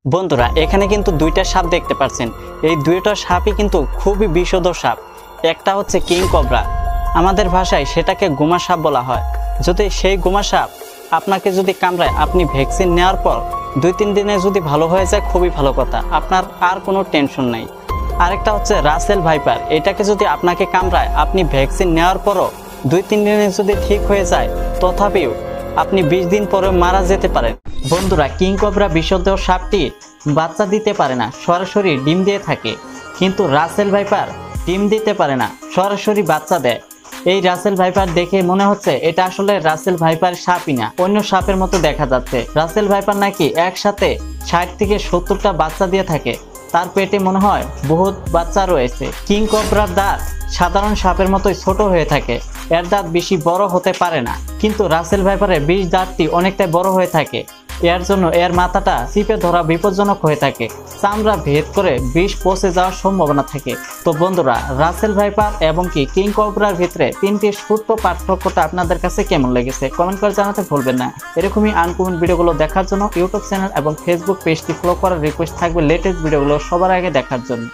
বন্ধুরা এখানে কিন্তু দুইটা সাপ দেখতে পাচ্ছেন। এই দুইটা সাপই কিন্তু খুবই বিষধর সাপ। একটা হচ্ছে কিং কবরা, আমাদের ভাষায় সেটাকে গুমা সাপ বলা হয়। যদি সেই গুমা সাপ আপনাকে যদি কামড়ায়, আপনি ভ্যাকসিন নেওয়ার পর 2-3 দিনে যদি ভালো হয়ে যায় খুবই ভালো কথা, আপনার আর কোনো টেনশন নাই। আরেকটা হচ্ছে রাসেল ভাইপার, এটাকে যদি আপনাকে কামড়ায়, আপনি ভ্যাকসিন নেওয়ার পরও 2-3 দিনে যদি ঠিক হয়ে যায়, তথাপিও আপনি 20 দিন পরে মারা যেতে পারেন। বন্ধুরা কিং কবরা বিষধর সাপটি বাচ্চা দিতে পারে না, সরাসরি ডিম দিয়ে থাকে। কিন্তু রাসেল ভাইপার ডিম দিতে পারে না, সরাসরি বাচ্চা দেয়। এই রাসেল ভাইপার দেখে মনে হচ্ছে এটা আসলে রাসেল ভাইপার সাপই না, অন্য সাপের মতো দেখা যাচ্ছে। রাসেল ভাইপার নাকি একসাথে 60 থেকে 70টা বাচ্চা দিয়ে থাকে, তার পেটে মনে হয় বহুত বাচ্চা রয়েছে। কিং কবরার দাঁত সাধারণ সাপের মতোই ছোট হয়ে থাকে, এর দাঁত বেশি বড় হতে পারে না। কিন্তু রাসেল ভাইপারের বিষ দাঁতটি অনেকটাই বড় হয়ে থাকে, এর জন্য এর মাথাটা চিপে ধরা বিপজ্জনক হয়ে থাকে, চামড়া ভেদ করে বিষ পচে যাওয়ার সম্ভাবনা থাকে। তো বন্ধুরা রাসেল ভাইপার এবং কি কিং কবরার ভিতরে 3টি ছোট্ট পার্থক্যটা আপনাদের কাছে কেমন লেগেছে কমেন্ট করে জানাতে ভুলবেন না। এরকমই আনকমন ভিডিওগুলো দেখার জন্য ইউটিউব চ্যানেল এবং ফেসবুক পেজটি ফলো করার রিকোয়েস্ট থাকবে, লেটেস্ট ভিডিওগুলো সবার আগে দেখার জন্য।